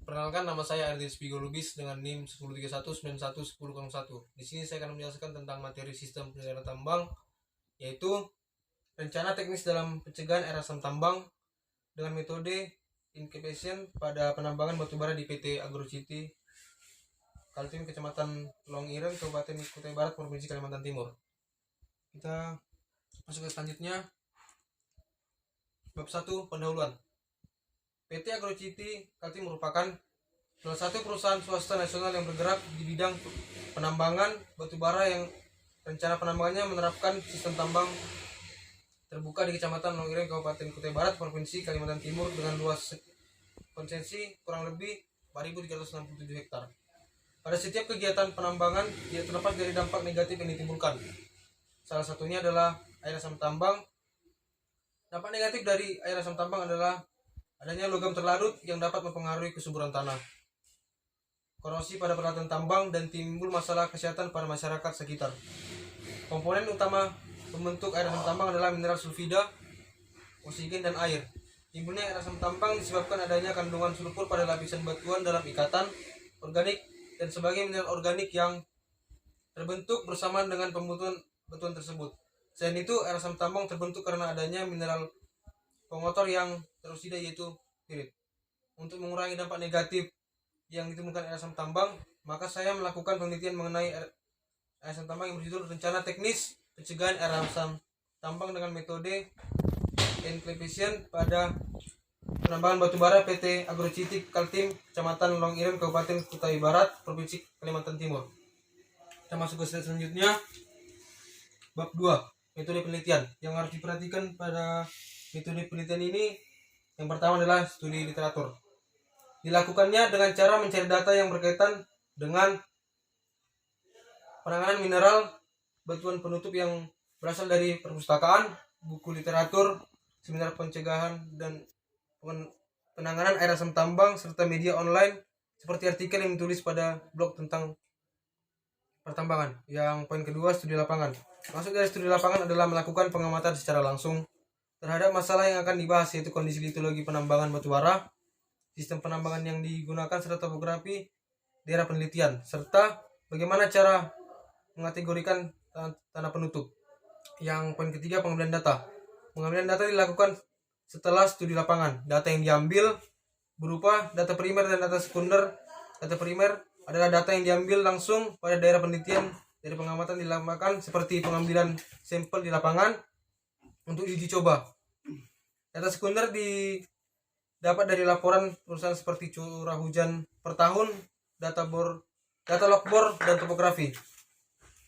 Perkenalkan, nama saya Ardis Pigolubis dengan NIM 1031911001. Di sini saya akan menjelaskan tentang materi sistem penilaian tambang, yaitu rencana teknis dalam pencegahan erasan tambang dengan metode incubation pada penambangan batubara di PT Agrocity Kaltim, Kecamatan Longiren, Kabupaten Kutai Barat, Provinsi Kalimantan Timur. Kita masuk ke selanjutnya. Bab 1, pendahuluan. PT Agrocity Kaltim merupakan salah satu perusahaan swasta nasional yang bergerak di bidang penambangan batubara yang rencana penambangannya menerapkan sistem tambang terbuka di Kecamatan Longiren, Kabupaten Kutai Barat, Provinsi Kalimantan Timur dengan luas konsesi kurang lebih 4.367 hektar. Pada setiap kegiatan penambangan tidak terlepas dari dampak negatif yang ditimbulkan. Salah satunya adalah air asam tambang. Dampak negatif dari air asam tambang adalah adanya logam terlarut yang dapat mempengaruhi kesuburan tanah, korosi pada peralatan tambang, dan timbul masalah kesehatan pada masyarakat sekitar. Komponen utama pembentuk air asam tambang adalah mineral sulfida, oksigen, dan air. Timbulnya air asam tambang disebabkan adanya kandungan sulfur pada lapisan batuan dalam ikatan organik dan sebagai mineral organik yang terbentuk bersamaan dengan pembentukan batuan tersebut. Selain itu, air asam tambang terbentuk karena adanya mineral pengotor yang teroksida, yaitu pirit. Untuk mengurangi dampak negatif yang ditemukan air asam tambang, maka saya melakukan penelitian mengenai air asam tambang yang berjudul Rencana Teknis Pencegahan Air Asam Tambang dengan Metode Incubation pada Penambangan Batubara PT Agrocity Kaltim, Kecamatan Longiren, Kabupaten Kutai Barat, Provinsi Kalimantan Timur. Kita masuk ke slide selanjutnya. Bab 2, metode penelitian. Yang harus diperhatikan pada metode penelitian ini, yang pertama adalah studi literatur. Dilakukannya dengan cara mencari data yang berkaitan dengan penanganan mineral batuan penutup yang berasal dari perpustakaan, buku literatur, seminar pencegahan dan penanganan air asam tambang, serta media online seperti artikel yang ditulis pada blog tentang pertambangan. Yang poin kedua, studi lapangan. Maksud dari studi lapangan adalah melakukan pengamatan secara langsung terhadap masalah yang akan dibahas, yaitu kondisi litologi penambangan batubara, sistem penambangan yang digunakan, serta topografi daerah penelitian, serta bagaimana cara mengategorikan tanah penutup. Yang poin ketiga, pengambilan data. Pengambilan data dilakukan setelah studi lapangan. Data yang diambil berupa data primer dan data sekunder. Data primer adalah data yang diambil langsung pada daerah penelitian dari pengamatan dilakukan, seperti pengambilan sampel di lapangan untuk uji coba. Data sekunder didapat dari laporan perusahaan seperti curah hujan per tahun, data log bor, dan topografi.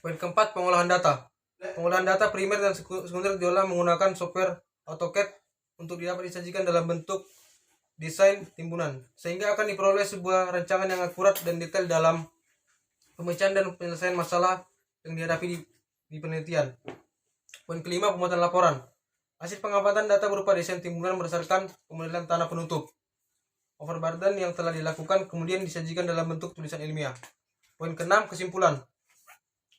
Poin keempat, pengolahan data. Pengolahan data primer dan sekunder diolah menggunakan software AutoCAD untuk dapat disajikan dalam bentuk desain timbunan, sehingga akan diperoleh sebuah rancangan yang akurat dan detail dalam pemecahan dan penyelesaian masalah yang dihadapi di penelitian. Poin kelima, pembuatan laporan. Hasil pengamatan data berupa desain timbunan berdasarkan pemodelian tanah penutup, overburden yang telah dilakukan, kemudian disajikan dalam bentuk tulisan ilmiah. Poin keenam, kesimpulan.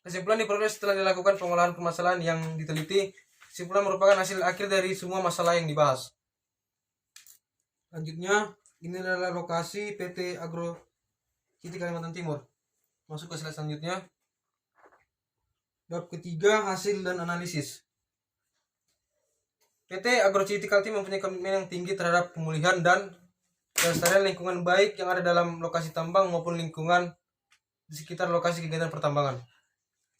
Kesimpulan diperoleh setelah dilakukan pengolahan permasalahan yang diteliti. Kesimpulan merupakan hasil akhir dari semua masalah yang dibahas. Selanjutnya, ini adalah lokasi PT Agrocity Kalimantan Timur. Masuk ke slide selanjutnya. Bab ketiga, hasil dan analisis. PT Agrocity Kaltim mempunyai komitmen yang tinggi terhadap pemulihan dan kelestarian lingkungan baik yang ada dalam lokasi tambang maupun lingkungan di sekitar lokasi kegiatan pertambangan.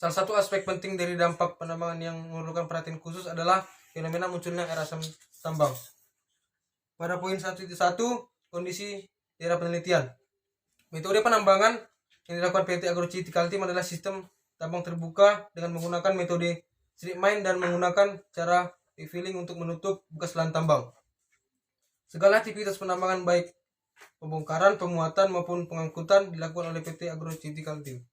Salah satu aspek penting dari dampak penambangan yang memerlukan perhatian khusus adalah fenomena munculnya air asam tambang. Pada poin 1.1, kondisi daerah penelitian. Metode penambangan yang dilakukan PT Agrocity Kaltim adalah sistem tambang terbuka dengan menggunakan metode strip mine dan menggunakan cara filling untuk menutup bekas lahan tambang. Segala aktivitas penambangan baik pembongkaran, pemuatan maupun pengangkutan dilakukan oleh PT Agrocity Kaltim.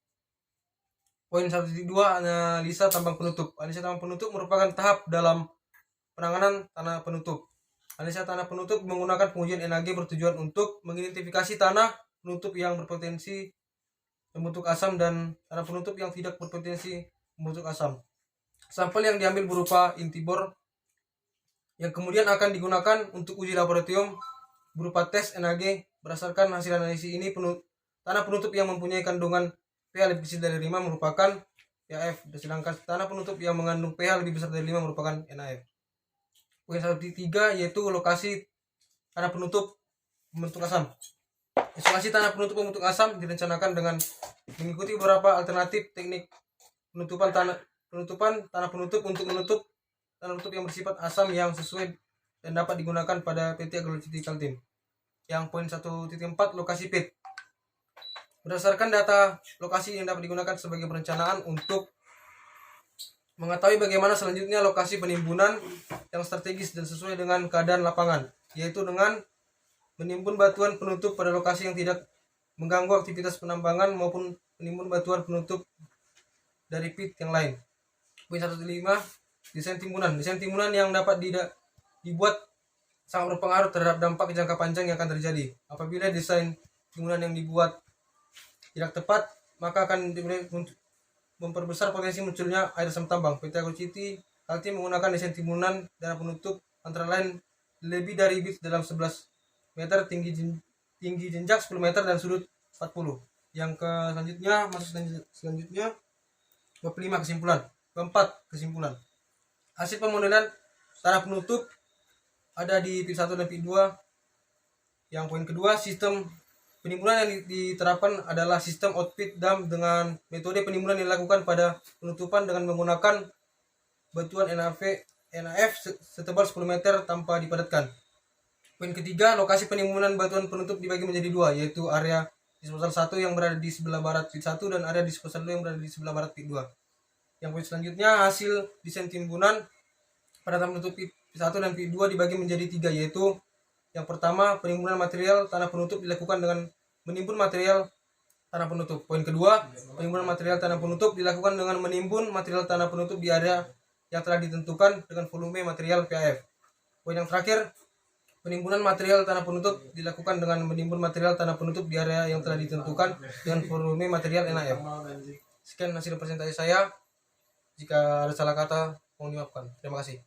Poin 1.2, analisa tambang penutup. Analisa tambang penutup merupakan tahap dalam penanganan tanah penutup. Analisa tanah penutup menggunakan pengujian NAG bertujuan untuk mengidentifikasi tanah penutup yang berpotensi membentuk asam dan tanah penutup yang tidak berpotensi membentuk asam. Sampel yang diambil berupa inti bor yang kemudian akan digunakan untuk uji laboratorium berupa tes NAG Berdasarkan hasil analisis ini, tanah penutup yang mempunyai kandungan pH lebih kecil dari 5 merupakan PAF, sedangkan tanah penutup yang mengandung pH lebih besar dari 5 merupakan NaF. Poin 1.3 yaitu lokasi tanah penutup membentuk asam. Isolasi tanah penutup membentuk asam direncanakan dengan mengikuti beberapa alternatif teknik penutupan tanah penutup untuk menutup tanah penutup yang bersifat asam yang sesuai dan dapat digunakan pada PT Agrocity Kaltim. Yang poin 1.4 lokasi pit. Berdasarkan data lokasi yang dapat digunakan sebagai perencanaan untuk mengetahui bagaimana selanjutnya lokasi penimbunan yang strategis dan sesuai dengan keadaan lapangan, yaitu dengan menimbun batuan penutup pada lokasi yang tidak mengganggu aktivitas penambangan maupun menimbun batuan penutup dari pit yang lain. Poin 1.5 desain timbunan. Desain timbunan yang dapat dibuat sangat berpengaruh terhadap dampak jangka panjang yang akan terjadi. Apabila desain timbunan yang dibuat tidak tepat, maka akan memperbesar potensi munculnya air asam tambang. PT Agrocity Kaltim menggunakan desain timbunan dan penutup antara lain lebih dari bit dalam 11 meter, tinggi jenjak 10 meter dan sudut 40. Yang selanjutnya 25 kesimpulan. Keempat kesimpulan. Hasil pemodelan tanah penutup ada di pit 1 dan pit 2. Yang poin kedua, sistem penimbunan yang diterapkan adalah sistem output dam dengan metode penimbunan yang dilakukan pada penutupan dengan menggunakan batuan NaF setebal 10 meter tanpa dipadatkan. Poin ketiga, lokasi penimbunan batuan penutup dibagi menjadi dua, yaitu area disposal 1 yang berada di sebelah barat pit 1 dan area disposal 2 yang berada di sebelah barat pit 2. Yang poin selanjutnya, hasil desain timbunan pada tanah penutup pit 1 dan pit 2 dibagi menjadi 3, yaitu yang pertama, penimbunan material tanah penutup dilakukan dengan menimbun material tanah penutup. Poin kedua, penimbunan material tanah penutup dilakukan dengan menimbun material tanah penutup di area yang telah ditentukan dengan volume material PAF. Poin yang terakhir, penimbunan material tanah penutup dilakukan dengan menimbun material tanah penutup di area yang telah ditentukan dengan volume material NaF. Sekian hasil presentasi saya. Jika ada salah kata, mohon dimaafkan. Terima kasih.